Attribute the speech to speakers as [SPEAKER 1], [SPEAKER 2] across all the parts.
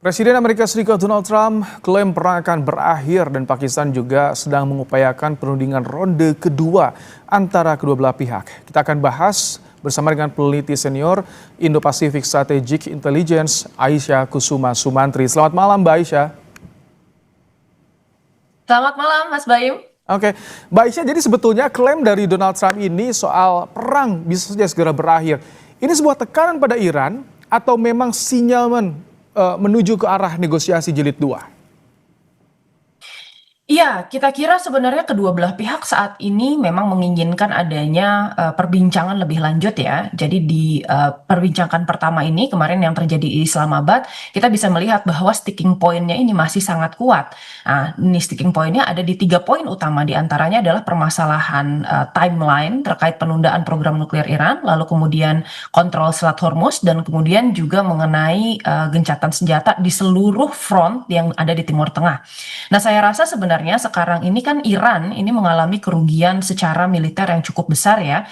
[SPEAKER 1] Presiden Amerika Serikat Donald Trump klaim perang akan berakhir dan Pakistan juga sedang mengupayakan perundingan ronde kedua antara kedua belah pihak. Kita akan bahas bersama dengan peneliti senior Indo-Pacific Strategic Intelligence Aisyah Kusuma Sumantri. Selamat malam Mbak Aisyah.
[SPEAKER 2] Selamat malam Mas Bayu.
[SPEAKER 1] Oke, Mbak Aisyah, jadi sebetulnya klaim dari Donald Trump ini soal perang bisa saja segera berakhir. Ini sebuah tekanan pada Iran atau memang sinyal menuju ke arah negosiasi jilid 2?
[SPEAKER 2] Iya, kita kira sebenarnya kedua belah pihak saat ini memang menginginkan adanya perbincangan lebih lanjut ya. Jadi di perbincangan pertama ini kemarin yang terjadi di Islamabad, kita bisa melihat bahwa sticking point-nya ini masih sangat kuat. Nah, ini sticking point-nya ada di 3 poin utama, di antaranya adalah permasalahan timeline terkait penundaan program nuklir Iran, lalu kemudian kontrol Selat Hormuz, dan kemudian juga mengenai gencatan senjata di seluruh front yang ada di Timur Tengah. Nah, saya rasa sebenarnya sekarang ini kan Iran ini mengalami kerugian secara militer yang cukup besar ya.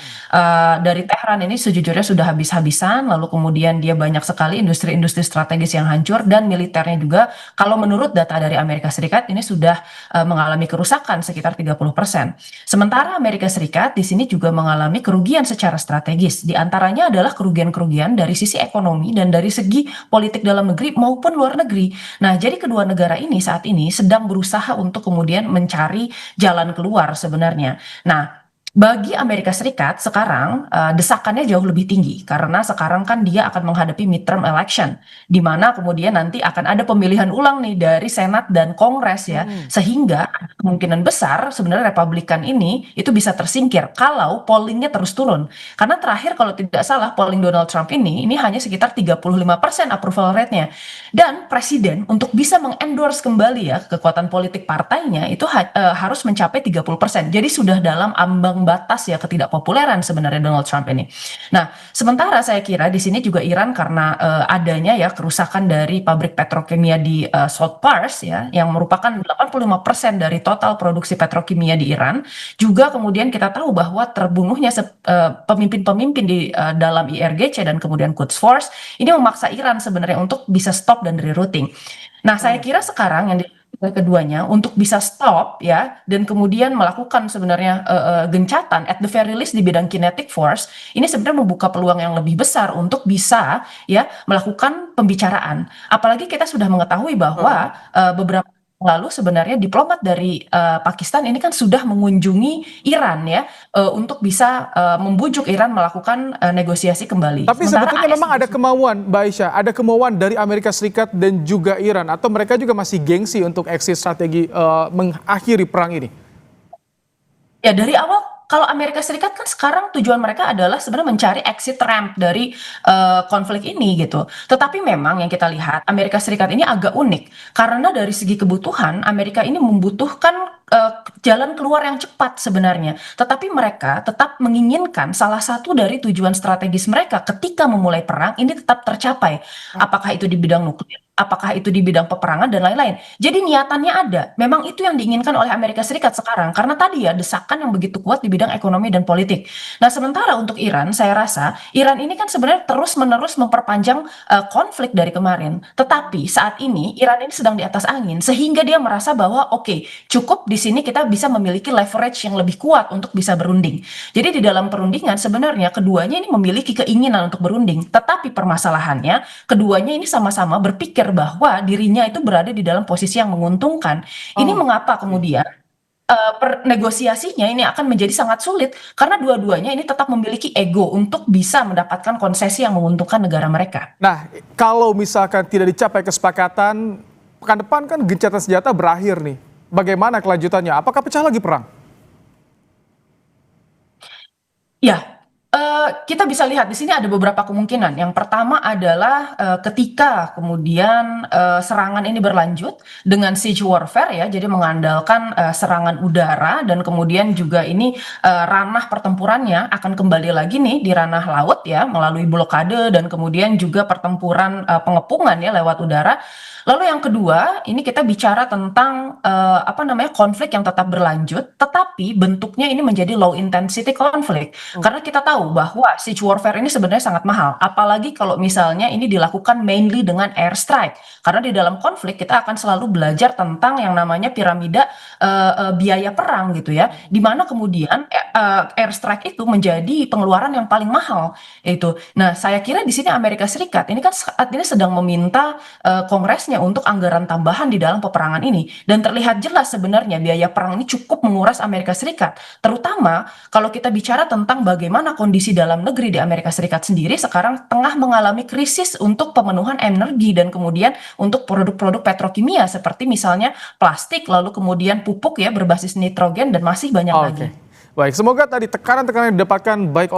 [SPEAKER 2] Dari Tehran ini sejujurnya sudah habis-habisan, lalu kemudian dia banyak sekali industri-industri strategis yang hancur, dan militernya juga kalau menurut data dari Amerika Serikat ini sudah mengalami kerusakan sekitar 30%. Sementara Amerika Serikat di sini juga mengalami kerugian secara strategis. Di antaranya adalah kerugian-kerugian dari sisi ekonomi dan dari segi politik dalam negeri maupun luar negeri. Nah, jadi kedua negara ini saat ini sedang berusaha untuk kemudian mencari jalan keluar sebenarnya. Nah, bagi Amerika Serikat sekarang desakannya jauh lebih tinggi karena sekarang kan dia akan menghadapi midterm election, di mana kemudian nanti akan ada pemilihan ulang nih dari Senat dan Kongres ya, sehingga ada kemungkinan besar sebenarnya Republikan ini itu bisa tersingkir kalau pollingnya terus turun. Karena terakhir kalau tidak salah polling Donald Trump ini hanya sekitar 35% approval rate-nya. Dan presiden untuk bisa mengendorse kembali ya kekuatan politik partainya itu harus mencapai 30%. Jadi sudah dalam ambang batas ya ketidakpopuleran sebenarnya Donald Trump ini. Nah, sementara saya kira di sini juga Iran karena adanya ya kerusakan dari pabrik petrokimia di South Pars ya yang merupakan 85% dari total produksi petrokimia di Iran. Juga kemudian kita tahu bahwa terbunuhnya pemimpin-pemimpin di dalam IRGC dan kemudian Quds Force ini memaksa Iran sebenarnya untuk bisa stop dan rerouting. Nah, saya kira sekarang yang keduanya untuk bisa stop ya dan kemudian melakukan sebenarnya gencatan at the very least di bidang kinetic force ini sebenarnya membuka peluang yang lebih besar untuk bisa ya melakukan pembicaraan. Apalagi kita sudah mengetahui bahwa beberapa lalu sebenarnya diplomat dari Pakistan ini kan sudah mengunjungi Iran ya untuk bisa membujuk Iran melakukan negosiasi kembali.
[SPEAKER 1] Tapi
[SPEAKER 2] Sementara
[SPEAKER 1] sebetulnya
[SPEAKER 2] AS
[SPEAKER 1] memang ada kemauan, Mbak Aisyah, ada kemauan dari Amerika Serikat dan juga Iran, atau mereka juga masih gengsi untuk exit strategi mengakhiri perang ini?
[SPEAKER 2] Ya, dari awal kalau Amerika Serikat kan sekarang tujuan mereka adalah sebenarnya mencari exit ramp dari konflik ini gitu. Tetapi memang yang kita lihat Amerika Serikat ini agak unik karena dari segi kebutuhan Amerika ini membutuhkan jalan keluar yang cepat sebenarnya. Tetapi mereka tetap menginginkan salah satu dari tujuan strategis mereka ketika memulai perang ini tetap tercapai. Apakah itu di bidang nuklir, apakah itu di bidang peperangan dan lain-lain. Jadi niatannya ada. Memang itu yang diinginkan oleh Amerika Serikat sekarang karena tadi ya desakan yang begitu kuat di bidang ekonomi dan politik. Nah, sementara untuk Iran, saya rasa Iran ini kan sebenarnya terus-menerus memperpanjang konflik dari kemarin. Tetapi saat ini Iran ini sedang di atas angin sehingga dia merasa bahwa oke, cukup di sini kita bisa memiliki leverage yang lebih kuat untuk bisa berunding. Jadi di dalam perundingan sebenarnya keduanya ini memiliki keinginan untuk berunding, tetapi permasalahannya keduanya ini sama-sama berpikir bahwa dirinya itu berada di dalam posisi yang menguntungkan. Ini
[SPEAKER 1] Oh,
[SPEAKER 2] mengapa
[SPEAKER 1] oke.
[SPEAKER 2] kemudian negosiasinya ini akan menjadi sangat sulit karena dua-duanya ini tetap memiliki ego untuk bisa mendapatkan konsesi yang menguntungkan negara mereka.
[SPEAKER 1] Nah, kalau misalkan tidak dicapai kesepakatan, pekan depan kan gencatan senjata berakhir nih. Bagaimana kelanjutannya? Apakah pecah lagi perang?
[SPEAKER 2] Ya, kita bisa lihat di sini ada beberapa kemungkinan. Yang pertama adalah ketika kemudian serangan ini berlanjut dengan siege warfare ya, jadi mengandalkan serangan udara dan kemudian juga ini ranah pertempurannya akan kembali lagi nih di ranah laut ya melalui blokade dan kemudian juga pertempuran pengepungan ya lewat udara. Lalu yang kedua, ini kita bicara tentang apa namanya konflik yang tetap berlanjut, tetapi bentuknya ini menjadi low intensity conflict. Karena kita tahu bahwa siege warfare ini sebenarnya sangat mahal, apalagi kalau misalnya ini dilakukan mainly dengan airstrike. Karena di dalam konflik kita akan selalu belajar tentang yang namanya piramida biaya perang gitu ya, di mana kemudian airstrike itu menjadi pengeluaran yang paling mahal itu. Nah, saya kira di sini Amerika Serikat ini kan saat ini sedang meminta Kongresnya untuk anggaran tambahan di dalam peperangan ini. Dan terlihat jelas sebenarnya biaya perang ini cukup menguras Amerika Serikat. Terutama kalau kita bicara tentang bagaimana kondisi dalam negeri di Amerika Serikat sendiri sekarang tengah mengalami krisis untuk pemenuhan energi dan kemudian untuk produk-produk petrokimia seperti misalnya plastik, lalu kemudian pupuk ya berbasis nitrogen dan masih banyak lagi.
[SPEAKER 1] Oke. Baik, semoga tadi tekanan-tekanan yang didapatkan baik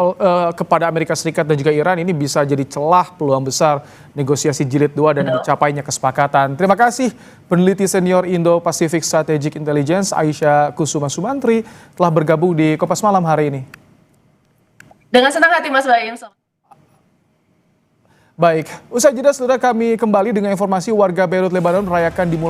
[SPEAKER 1] kepada Amerika Serikat dan juga Iran ini bisa jadi celah peluang besar negosiasi jilid 2 dan dicapainya kesepakatan. Terima kasih peneliti senior Indo-Pacific Strategic Intelligence Aisyah Kusuma Sumantri telah bergabung di Kompas Malam hari ini.
[SPEAKER 2] Dengan senang hati Mas Baim.
[SPEAKER 1] Baik, usai jeda saudara kami kembali dengan informasi warga Beirut, Lebanon merayakan dimulai